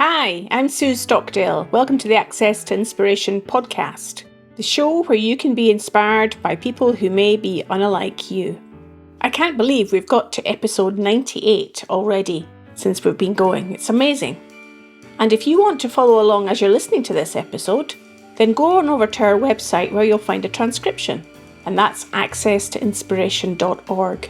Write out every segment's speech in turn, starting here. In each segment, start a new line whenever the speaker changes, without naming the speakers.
Hi, I'm Sue Stockdale. Welcome to the Access to Inspiration podcast, the show where you can be inspired by people who may be unlike you. I can't believe we've got to episode 98 already since we've been going. It's amazing. And if you want to follow along as you're listening to this episode, then go on over to our website where you'll find a transcription, and that's accesstoinspiration.org.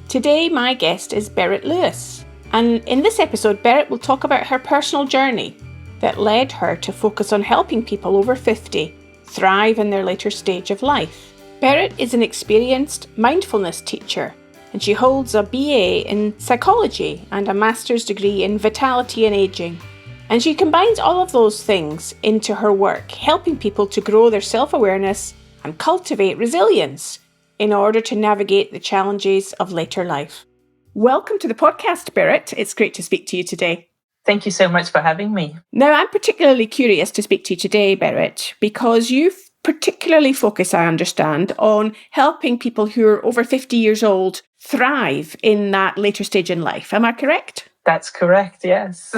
Today, my guest is Berit Lewis. And in this episode, Berit will talk about her personal journey that led her to focus on helping people over 50 thrive in their later stage of life. Berit is an experienced mindfulness teacher, and she holds a BA in psychology and a master's degree in vitality and ageing. And she combines all of those things into her work, helping people to grow their self-awareness and cultivate resilience in order to navigate the challenges of later life. Welcome to the podcast, Berit. It's great to speak to you today.
Thank you so much for having me.
Now, I'm particularly curious to speak to you today, Berit, because you particularly focus, I understand, on helping people who are over 50 years old thrive in that later stage in life. Am I correct?
That's correct, yes.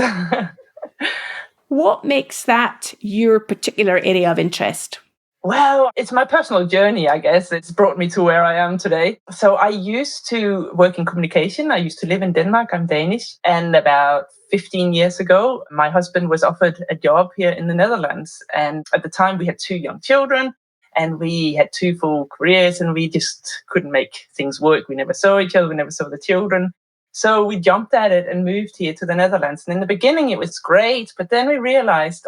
What makes that your particular area of interest?
Well, it's my personal journey, I guess. It's brought me to where I am today. So I used to work in communication. I used to live in Denmark. I'm Danish. And about 15 years ago, my husband was offered a job here in the Netherlands. And at the time, we had 2 young children and we had 2 full careers and we just couldn't make things work. We never saw each other. We never saw the children. So we jumped at it and moved here to the Netherlands. And in the beginning, it was great. But then I realized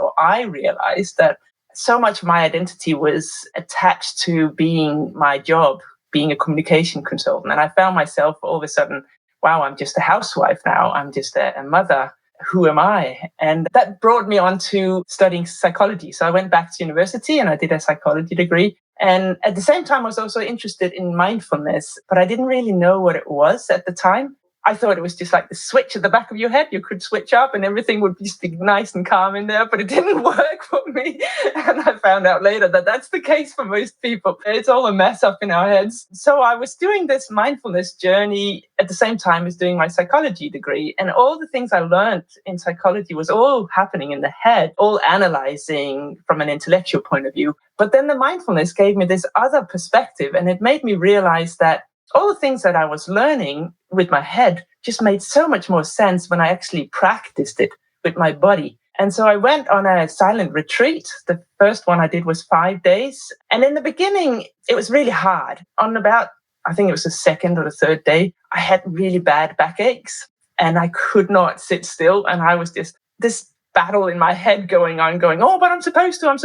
that so much of my identity was attached to being my job, being a communication consultant. And I found myself all of a sudden, wow, I'm just a housewife now. I'm just a mother. Who am I? And that brought me on to studying psychology. So I went back to university and I did a psychology degree. And at the same time, I was also interested in mindfulness, but I didn't really know what it was at the time. I thought it was just like the switch at the back of your head. You could switch up and everything would just be nice and calm in there, but it didn't work for me. And I found out later that that's the case for most people. It's all a mess up in our heads. So I was doing this mindfulness journey at the same time as doing my psychology degree. And all the things I learned in psychology was all happening in the head, all analyzing from an intellectual point of view. But then the mindfulness gave me this other perspective, and it made me realize that all the things that I was learning with my head just made so much more sense when I actually practiced it with my body. And so I went on a silent retreat. The first one I did was 5 days. And in the beginning, it was really hard. On about, I think it was the second or the third day, I had really bad backaches and I could not sit still. And I was just this battle in my head going, oh, but I'm supposed to. And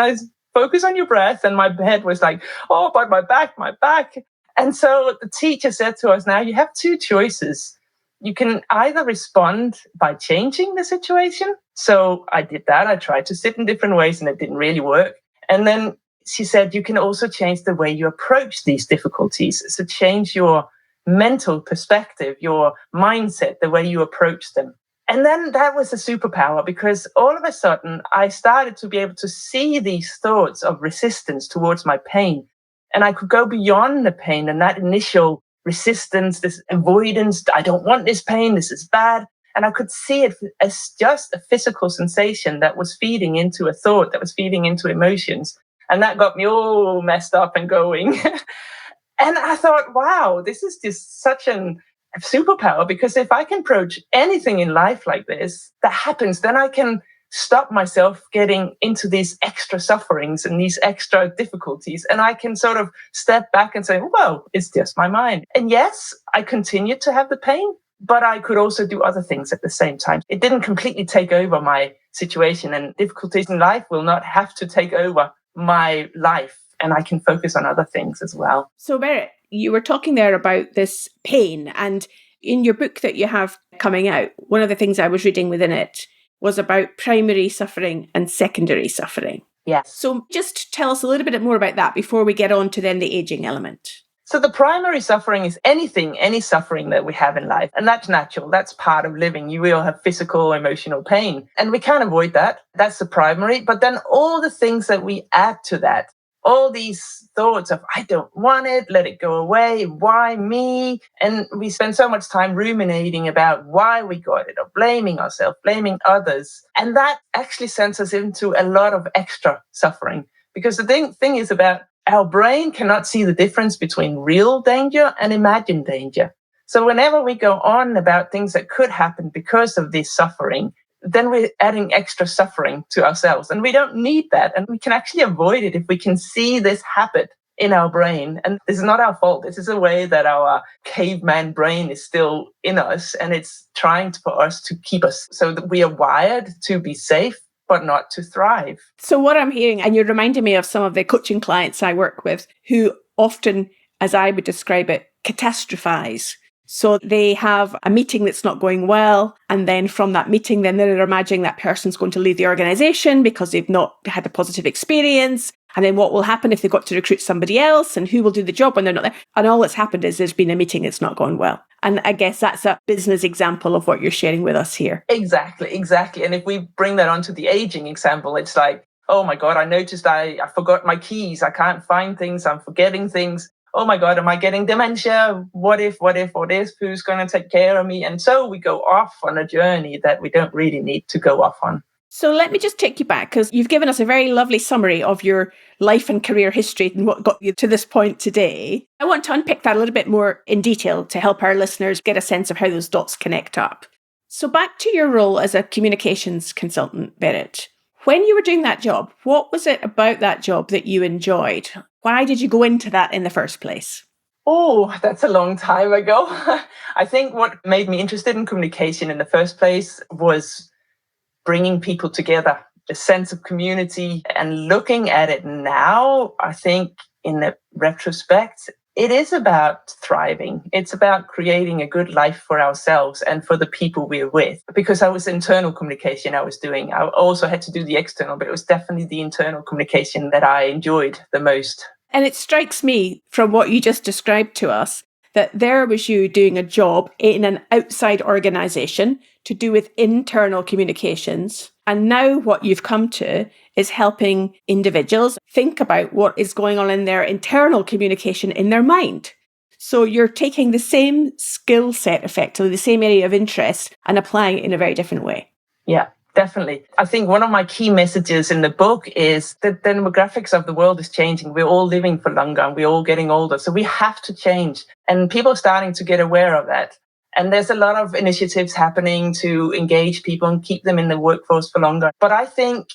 I focus on your breath. And my head was like, oh, but my back. And so the teacher said to us, now you have 2 choices. You can either respond by changing the situation. So I did that. I tried to sit in different ways and it didn't really work. And then she said, you can also change the way you approach these difficulties. So change your mental perspective, your mindset, the way you approach them. And then that was a superpower because all of a sudden I started to be able to see these thoughts of resistance towards my pain. And I could go beyond the pain and that initial resistance, this avoidance. I don't want this pain. This is bad. And I could see it as just a physical sensation that was feeding into a thought, that was feeding into emotions. And that got me all messed up and going. And I thought, wow, this is just such a superpower, because if I can approach anything in life like this, that happens, then I can stop myself getting into these extra sufferings and these extra difficulties. And I can sort of step back and say, well, it's just my mind. And yes, I continued to have the pain, but I could also do other things at the same time. It didn't completely take over my situation, and difficulties in life will not have to take over my life. And I can focus on other things as well.
So Berit, you were talking there about this pain, and in your book that you have coming out, one of the things I was reading within it was about primary suffering and secondary suffering.
Yes.
So just tell us a little bit more about that before we get on to then the aging element.
So the primary suffering is any suffering that we have in life. And that's natural. That's part of living. You will have physical, emotional pain. And we can't avoid that. That's the primary. But then all the things that we add to that, all these thoughts of, I don't want it, let it go away, why me? And we spend so much time ruminating about why we got it, or blaming ourselves, blaming others. And that actually sends us into a lot of extra suffering. Because the thing is about our brain cannot see the difference between real danger and imagined danger. So whenever we go on about things that could happen because of this suffering, then we're adding extra suffering to ourselves. And we don't need that. And we can actually avoid it if we can see this habit in our brain. And this is not our fault. This is a way that our caveman brain is still in us. And it's trying for us to keep us so that we are wired to be safe, but not to thrive.
So what I'm hearing, and you're reminding me of some of the coaching clients I work with who often, as I would describe it, catastrophize. So they have a meeting that's not going well. And then from that meeting, then they're imagining that person's going to leave the organization because they've not had a positive experience. And then what will happen if they've got to recruit somebody else, and who will do the job when they're not there? And all that's happened is there's been a meeting that's not gone well. And I guess that's a business example of what you're sharing with us here.
Exactly. And if we bring that onto the aging example, it's like, oh my God, I noticed I forgot my keys. I can't find things. I'm forgetting things. Oh my God, am I getting dementia? What if? Who's going to take care of me? And so we go off on a journey that we don't really need to go off on.
So let me just take you back, because you've given us a very lovely summary of your life and career history and what got you to this point today. I want to unpick that a little bit more in detail to help our listeners get a sense of how those dots connect up. So back to your role as a communications consultant, Berit. When you were doing that job, what was it about that job that you enjoyed? Why did you go into that in the first place?
Oh, that's a long time ago. I think what made me interested in communication in the first place was bringing people together, a sense of community. And looking at it now, I think in the retrospect, it is about thriving. It's about creating a good life for ourselves and for the people we're with. Because I was internal communication I was doing. I also had to do the external, but it was definitely the internal communication that I enjoyed the most.
And it strikes me from what you just described to us that there was you doing a job in an outside organisation to do with internal communications. And now what you've come to is helping individuals think about what is going on in their internal communication in their mind. So you're taking the same skill set, effectively, the same area of interest, and applying it in a very different way.
Yeah. Definitely. I think one of my key messages in the book is that the demographics of the world is changing. We're all living for longer and we're all getting older. So we have to change. And people are starting to get aware of that. And there's a lot of initiatives happening to engage people and keep them in the workforce for longer. But I think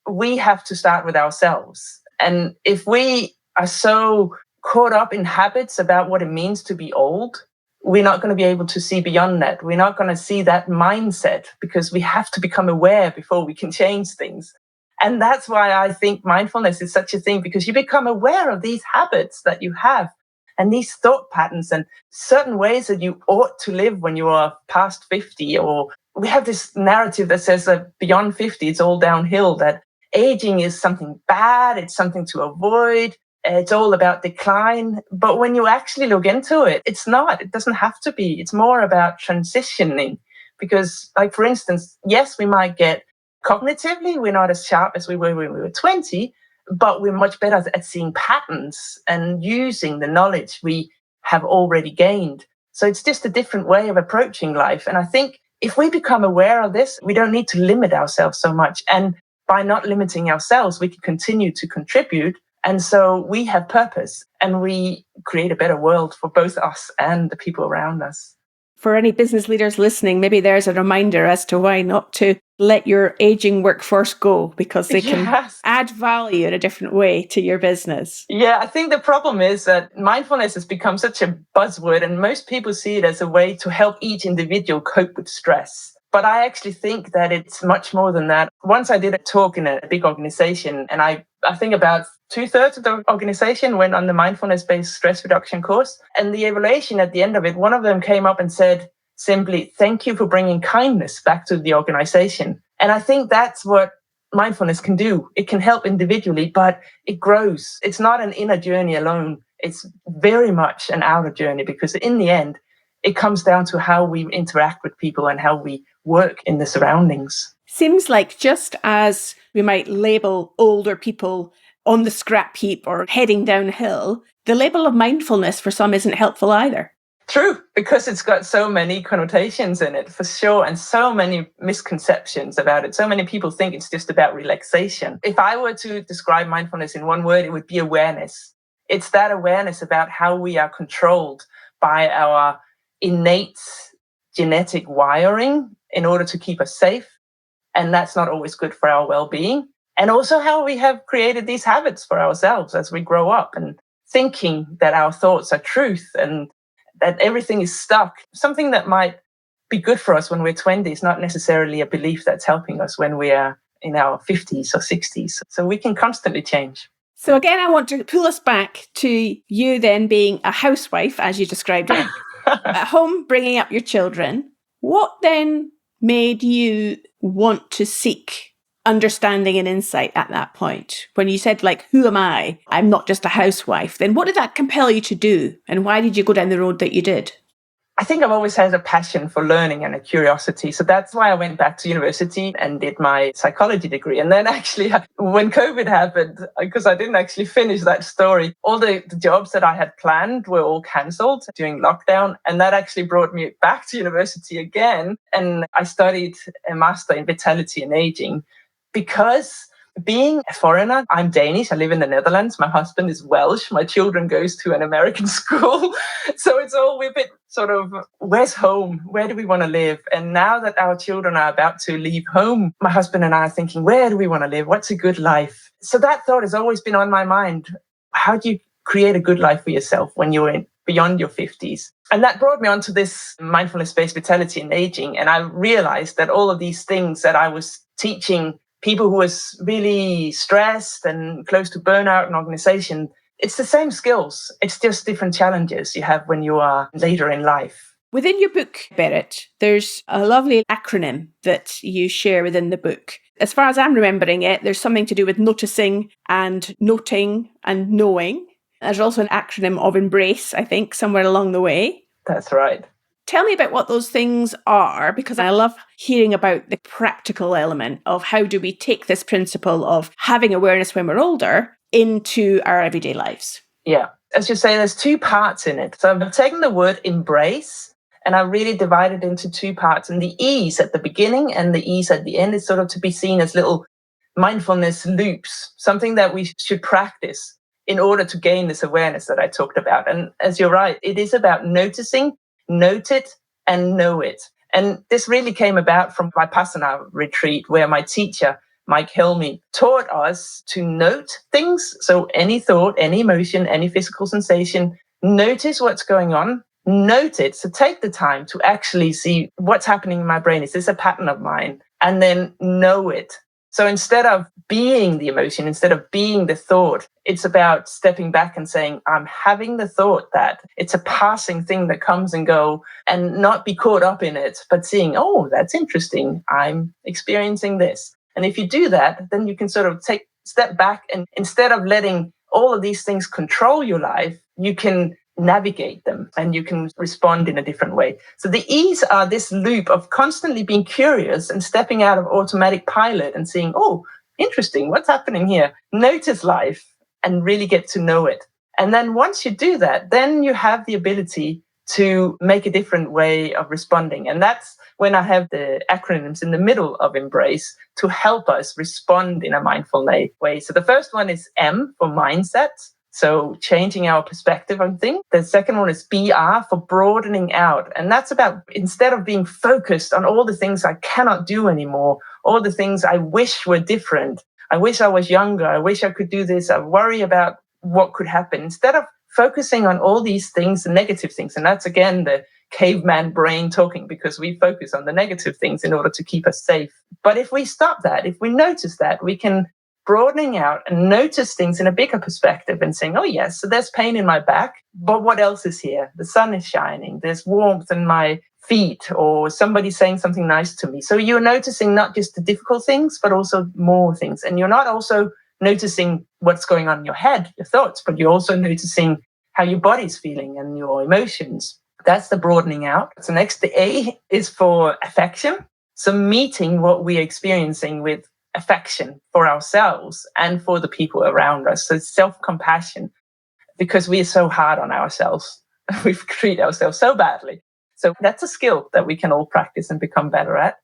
we have to start with ourselves. And if we are so caught up in habits about what it means to be old, we're not going to be able to see beyond that. We're not going to see that mindset because we have to become aware before we can change things. And that's why I think mindfulness is such a thing, because you become aware of these habits that you have and these thought patterns and certain ways that you ought to live when you are past 50. Or we have this narrative that says that beyond 50, it's all downhill, that aging is something bad, it's something to avoid. It's all about decline. But when you actually look into it, it's not. It doesn't have to be. It's more about transitioning. Because, like, for instance, yes, we might get cognitively, we're not as sharp as we were when we were 20, but we're much better at seeing patterns and using the knowledge we have already gained. So it's just a different way of approaching life. And I think if we become aware of this, we don't need to limit ourselves so much. And by not limiting ourselves, we can continue to contribute. And so we have purpose and we create a better world for both us and the people around us.
For any business leaders listening, maybe there's a reminder as to why not to let your aging workforce go, because they can add value in a different way to your business.
Yeah, I think the problem is that mindfulness has become such a buzzword and most people see it as a way to help each individual cope with stress. But I actually think that it's much more than that. Once I did a talk in a big organization, and I think about 2/3 of the organization went on the Mindfulness Based Stress Reduction course. And the evaluation at the end of it, one of them came up and said simply, "Thank you for bringing kindness back to the organization." And I think that's what mindfulness can do. It can help individually, but it grows. It's not an inner journey alone. It's very much an outer journey, because in the end, it comes down to how we interact with people and how we work in the surroundings.
Seems like just as we might label older people on the scrap heap or heading downhill, the label of mindfulness for some isn't helpful either.
True, because it's got so many connotations in it, for sure, and so many misconceptions about it. So many people think it's just about relaxation. If I were to describe mindfulness in one word, it would be awareness. It's that awareness about how we are controlled by our innate genetic wiring in order to keep us safe. And that's not always good for our well-being. And also how we have created these habits for ourselves as we grow up, and thinking that our thoughts are truth and that everything is stuck. Something that might be good for us when we're 20 is not necessarily a belief that's helping us when we are in our 50s or 60s. So we can constantly change.
So again, I want to pull us back to you then being a housewife, as you described it, at home bringing up your children. What then made you want to seek understanding and insight at that point? When you said, like, who am I? I'm not just a housewife. Then what did that compel you to do? And why did you go down the road that you did?
I think I've always had a passion for learning and a curiosity. So that's why I went back to university and did my psychology degree. And then actually, when COVID happened, because I didn't actually finish that story, all the jobs that I had planned were all cancelled during lockdown. And that actually brought me back to university again. And I studied a master in vitality and aging, because being a foreigner, I'm Danish, I live in the Netherlands, my husband is Welsh, my children goes to an American school. So it's all, we're a bit sort of, where's home? Where do we want to live? And now that our children are about to leave home, my husband and I are thinking, where do we want to live? What's a good life? So that thought has always been on my mind. How do you create a good life for yourself when you're beyond your 50s? And that brought me onto this mindfulness based vitality and aging. And I realized that all of these things that I was teaching people who was really stressed and close to burnout and organization, it's the same skills. It's just different challenges you have when you are later in life.
Within your book, Berit, there's a lovely acronym that you share within the book. As far as I'm remembering it, there's something to do with noticing and noting and knowing. There's also an acronym of embrace, I think, somewhere along the way.
That's right.
Tell me about what those things are, because I love hearing about the practical element of how do we take this principle of having awareness when we're older into our everyday lives.
Yeah. As you say, there's two parts in it. So I've taken the word embrace and I really divided it into two parts. And the ease at the beginning and the ease at the end is sort of to be seen as little mindfulness loops, something that we should practice in order to gain this awareness that I talked about. And as you're right, it is about noticing, note it, and know it. And this really came about from my Vipassana retreat, where my teacher, Mike Helmy, taught us to note things. So any thought, any emotion, any physical sensation, notice what's going on, note it. So take the time to actually see what's happening in my brain. Is this a pattern of mine? And then know it. So instead of being the emotion, instead of being the thought, it's about stepping back and saying, I'm having the thought that it's a passing thing that comes and go, and not be caught up in it, but seeing, oh, that's interesting. I'm experiencing this. And if you do that, then you can sort of step back, and instead of letting all of these things control your life, you can navigate them and you can respond in a different way. So the E's are this loop of constantly being curious and stepping out of automatic pilot and seeing, oh, interesting, what's happening here? Notice life and really get to know it. And then once you do that, then you have the ability to make a different way of responding. And that's when I have the acronyms in the middle of embrace to help us respond in a mindful way. So the first one is M for mindset. So changing our perspective on things. The second one is BR for broadening out. And that's about, instead of being focused on all the things I cannot do anymore, all the things I wish were different. I wish I was younger. I wish I could do this. I worry about what could happen. Instead of focusing on all these things, the negative things. And that's, again, the caveman brain talking, because we focus on the negative things in order to keep us safe. But if we stop that, if we notice that, we can broadening out and notice things in a bigger perspective and saying, oh, yes, so there's pain in my back, but what else is here? The sun is shining. There's warmth in my feet, or somebody saying something nice to me. So you're noticing not just the difficult things, but also more things. And you're not also noticing what's going on in your head, your thoughts, but you're also noticing how your body's feeling and your emotions. That's the broadening out. So next, the A is for affection. So meeting what we're experiencing with affection for ourselves and for the people around us. So self-compassion, because we are so hard on ourselves. We treat ourselves so badly. So that's a skill that we can all practice and become better at.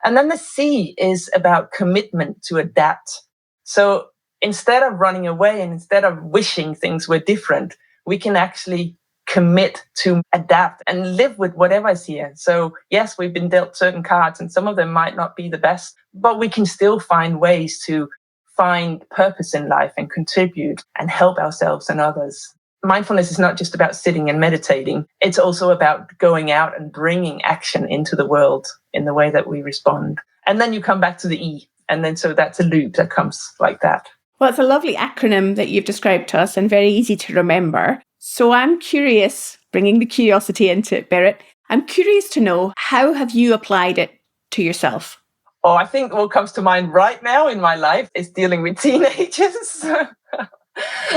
And then the C is about commitment to adapt. So instead of running away and instead of wishing things were different, we can actually commit to adapt and live with whatever is here. So yes, we've been dealt certain cards and some of them might not be the best, but we can still find ways to find purpose in life and contribute and help ourselves and others. Mindfulness is not just about sitting and meditating. It's also about going out and bringing action into the world in the way that we respond. And then you come back to the E. And then so that's a loop that comes like that.
Well, it's a lovely acronym that you've described to us and very easy to remember. So I'm curious, bringing the curiosity into it, Berit, I'm curious to know, how have you applied it to yourself?
Oh, I think what comes to mind right now in my life is dealing with teenagers.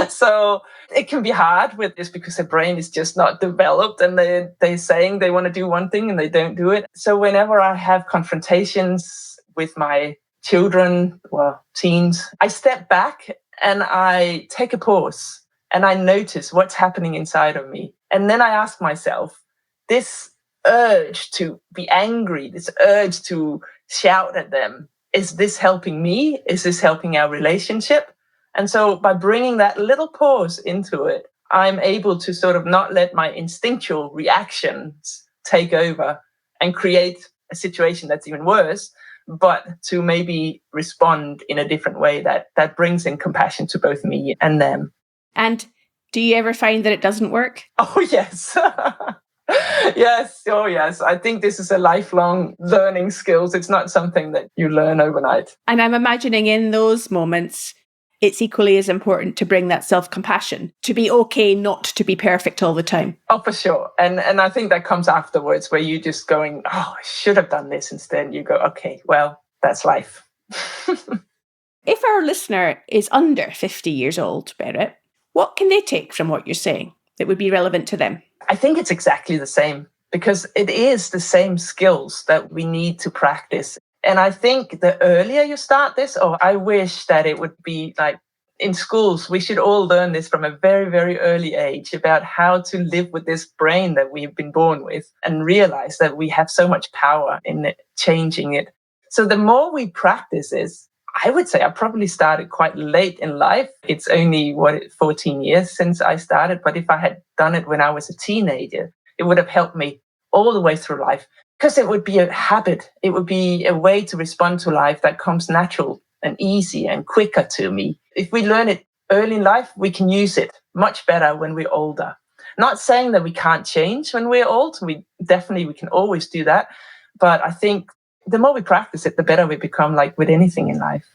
So it can be hard with this because their brain is just not developed and they're saying they want to do one thing and they don't do it. So whenever I have confrontations with my children, well, teens, I step back and I take a pause and I notice what's happening inside of me. And then I ask myself, this urge to be angry, this urge to shout at them, is this helping me? Is this helping our relationship? And so by bringing that little pause into it, I'm able to sort of not let my instinctual reactions take over and create a situation that's even worse, but to maybe respond in a different way that brings in compassion to both me and them.
And do you ever find that it doesn't work?
Oh, yes. Yes. Oh, yes. I think this is a lifelong learning skills. It's not something that you learn overnight.
And I'm imagining in those moments, it's equally as important to bring that self-compassion, to be okay not to be perfect all the time.
Oh, for sure. And I think that comes afterwards where you're just going, oh, I should have done this instead. You go, okay, well, that's life.
If our listener is under 50 years old, Berit, what can they take from what you're saying that would be relevant to them?
I think it's exactly the same because it is the same skills that we need to practice. And I think the earlier you start this, I wish that it would be like in schools, we should all learn this from a very, very early age about how to live with this brain that we've been born with and realize that we have so much power in it, changing it. So the more we practice this, I would say I probably started quite late in life. It's only 14 years since I started. But if I had done it when I was a teenager, it would have helped me all the way through life. Because it would be a habit. It would be a way to respond to life that comes natural and easy and quicker to me. If we learn it early in life, we can use it much better when we're older. Not saying that we can't change when we're old. We can always do that. But I think the more we practice it, the better we become, like with anything in life.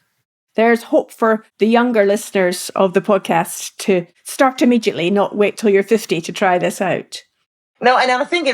There's hope for the younger listeners of the podcast to start immediately, not wait till you're 50 to try this out.
No, and I think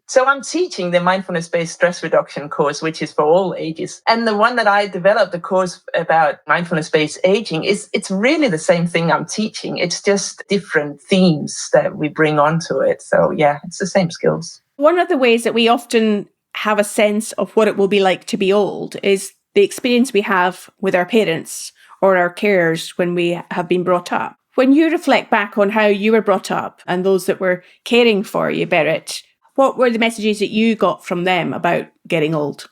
so I'm teaching the Mindfulness Based Stress Reduction course, which is for all ages. And the one that I developed, the course about Mindfulness Based Aging, it's really the same thing I'm teaching. It's just different themes that we bring onto it. So yeah, it's the same skills.
One of the ways that we often have a sense of what it will be like to be old is the experience we have with our parents or our carers when we have been brought up. When you reflect back on how you were brought up and those that were caring for you, Berit, what were the messages that you got from them about getting old?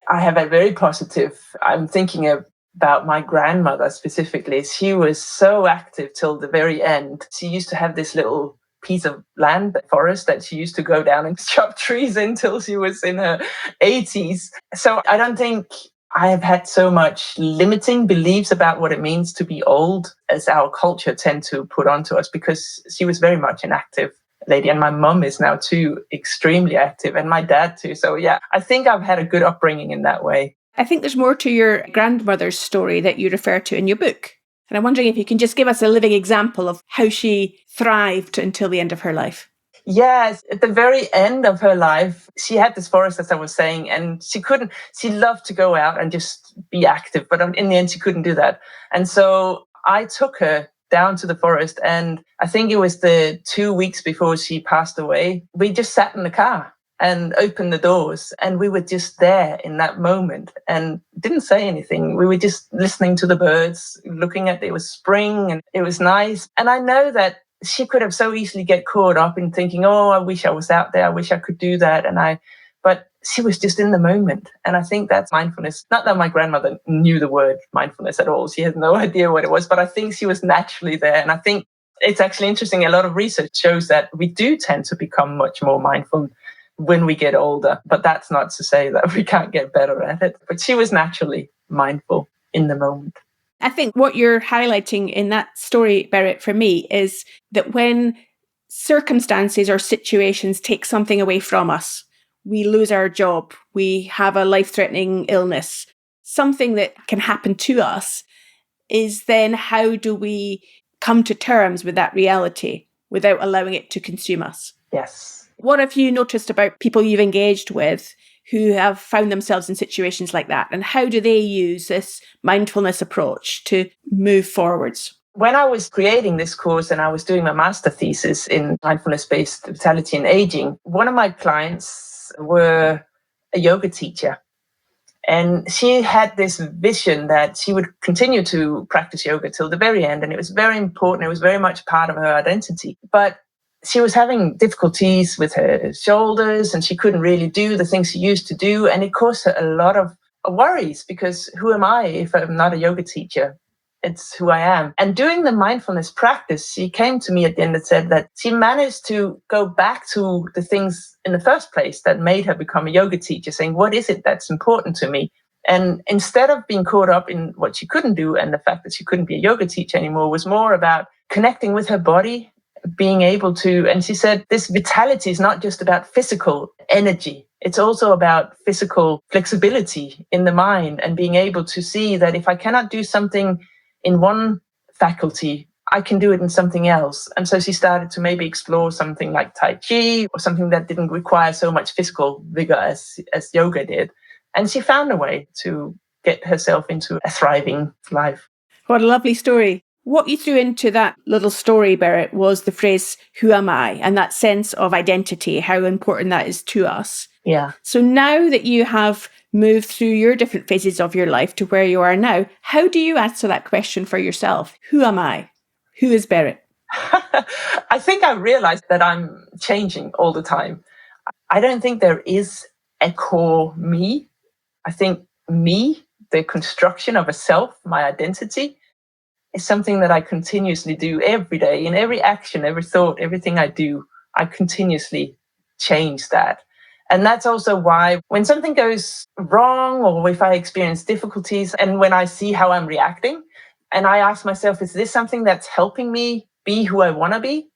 I have a very positive. I'm thinking about my grandmother specifically. She was so active till the very end. She used to have this little piece of land, forest, that she used to go down and chop trees in till she was in her 80s. So I don't think I have had so much limiting beliefs about what it means to be old as our culture tend to put onto us, because she was very much an active lady. And my mum is now too extremely active, and my dad too. So yeah, I think I've had a good upbringing in that way.
I think there's more to your grandmother's story that you refer to in your book. And I'm wondering if you can just give us a living example of how she thrived until the end of her life.
Yes, at the very end of her life, she had this forest, as I was saying, and she loved to go out and just be active, but in the end, she couldn't do that. And so I took her down to the forest, and I think it was the 2 weeks before she passed away, we just sat in the car and opened the doors. And we were just there in that moment and didn't say anything. We were just listening to the birds, looking at it was spring and it was nice. And I know that she could have so easily get caught up in thinking, oh, I wish I was out there. I wish I could do that. But she was just in the moment. And I think that's mindfulness. Not that my grandmother knew the word mindfulness at all. She had no idea what it was, but I think she was naturally there. And I think it's actually interesting. A lot of research shows that we do tend to become much more mindful when we get older. But that's not to say that we can't get better at it. But she was naturally mindful in the moment.
I think what you're highlighting in that story, Berit, for me, is that when circumstances or situations take something away from us, we lose our job, we have a life-threatening illness, something that can happen to us, is then how do we come to terms with that reality without allowing it to consume us?
Yes.
What have you noticed about people you've engaged with who have found themselves in situations like that? And how do they use this mindfulness approach to move forwards?
When I was creating this course and I was doing my master thesis in Mindfulness Based Vitality and Aging, one of my clients were a yoga teacher. And she had this vision that she would continue to practice yoga till the very end. And it was very important. It was very much part of her identity. But she was having difficulties with her shoulders and she couldn't really do the things she used to do. And it caused her a lot of worries because who am I if I'm not a yoga teacher? It's who I am. And doing the mindfulness practice, she came to me at the end and said that she managed to go back to the things in the first place that made her become a yoga teacher, saying, what is it that's important to me? And instead of being caught up in what she couldn't do and the fact that she couldn't be a yoga teacher anymore, was more about connecting with her body, being able to, and she said, this vitality is not just about physical energy. It's also about physical flexibility in the mind and being able to see that if I cannot do something in one faculty, I can do it in something else. And so she started to maybe explore something like Tai Chi or something that didn't require so much physical vigor as yoga did. And she found a way to get herself into a thriving life.
What a lovely story. What you threw into that little story, Berit, was the phrase, who am I? And that sense of identity, how important that is to us.
Yeah.
So now that you have moved through your different phases of your life to where you are now, how do you answer that question for yourself? Who am I? Who is Berit?
I think I realized that I'm changing all the time. I don't think there is a core me. I think me, the construction of a self, my identity, is something that I continuously do every day. In every action, every thought, everything I do, I continuously change that. And that's also why when something goes wrong or if I experience difficulties and when I see how I'm reacting and I ask myself, is this something that's helping me be who I want to be?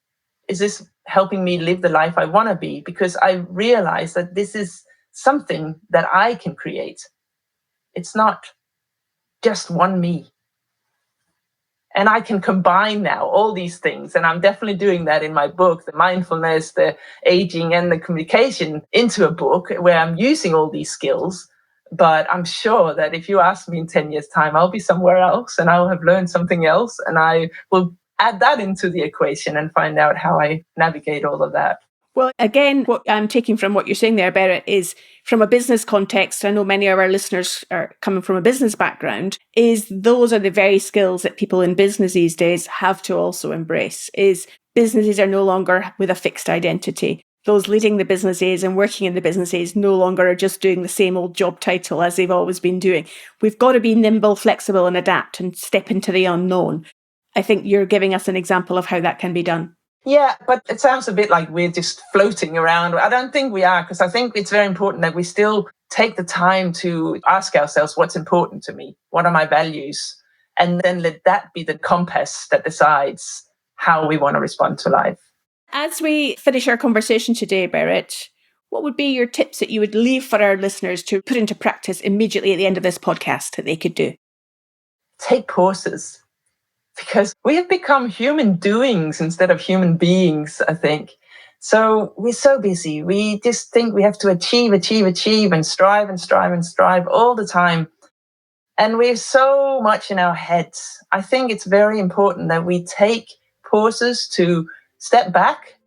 Is this helping me live the life I want to be? Because I realize that this is something that I can create. It's not just one me. And I can combine now all these things. And I'm definitely doing that in my book, the mindfulness, the aging and the communication into a book where I'm using all these skills. But I'm sure that if you ask me in 10 years' time, I'll be somewhere else and I'll have learned something else. And I will add that into the equation and find out how I navigate all of that.
Well, again, what I'm taking from what you're saying there, Berit, is from a business context. I know many of our listeners are coming from a business background, is those are the very skills that people in business these days have to also embrace, is businesses are no longer with a fixed identity. Those leading the businesses and working in the businesses no longer are just doing the same old job title as they've always been doing. We've got to be nimble, flexible and adapt and step into the unknown. I think you're giving us an example of how that can be done.
Yeah, but it sounds a bit like we're just floating around. I don't think we are, because I think it's very important that we still take the time to ask ourselves, what's important to me? What are my values? And then let that be the compass that decides how we want to respond to life.
As we finish our conversation today, Berit, what would be your tips that you would leave for our listeners to put into practice immediately at the end of this podcast that they could do?
Take pauses. Because we have become human doings instead of human beings, I think. So we're so busy. We just think we have to achieve and strive all the time. And we're so much in our heads. I think it's very important that we take pauses to step back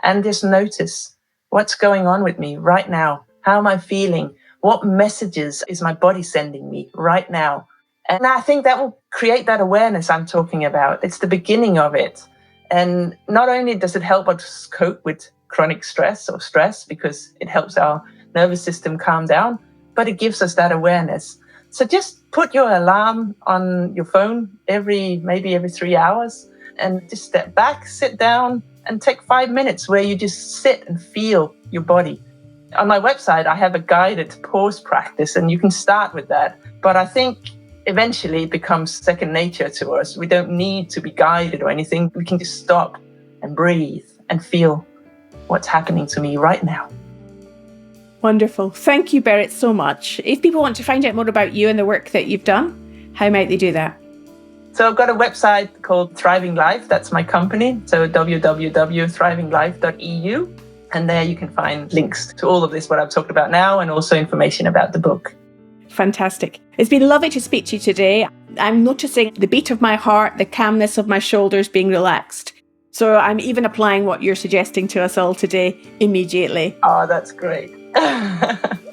and just notice what's going on with me right now? How am I feeling? What messages is my body sending me right now? And I think that will create that awareness I'm talking about. It's the beginning of it. And not only does it help us cope with chronic stress or stress because it helps our nervous system calm down, but it gives us that awareness. So just put your alarm on your phone maybe every 3 hours, and just step back, sit down, and take 5 minutes where you just sit and feel your body. On my website, I have a guided pause practice, and you can start with that. But I think eventually it becomes second nature to us. We don't need to be guided or anything. We can just stop and breathe and feel what's happening to me right now.
Wonderful. Thank you, Berit, so much. If people want to find out more about you and the work that you've done, how might they do that?
So I've got a website called Thriving Life. That's my company. So www.thrivinglife.eu. And there you can find links to all of this, what I've talked about now, and also information about the book.
Fantastic. It's been lovely to speak to you today. I'm noticing the beat of my heart, the calmness of my shoulders being relaxed. So I'm even applying what you're suggesting to us all today immediately.
Oh, that's great.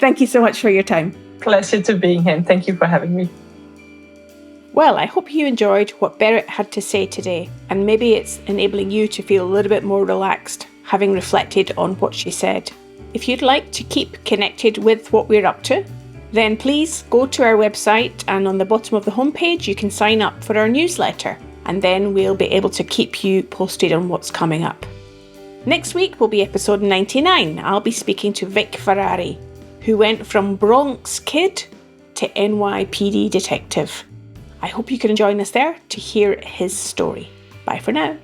Thank you so much for your time.
Pleasure to being here, and thank you for having me.
Well, I hope you enjoyed what Berit had to say today, and maybe it's enabling you to feel a little bit more relaxed, having reflected on what she said. If you'd like to keep connected with what we're up to, then please go to our website, and on the bottom of the homepage you can sign up for our newsletter, and then we'll be able to keep you posted on what's coming up. Next week will be episode 99. I'll be speaking to Vic Ferrari, who went from Bronx kid to NYPD detective. I hope you can join us there to hear his story. Bye for now.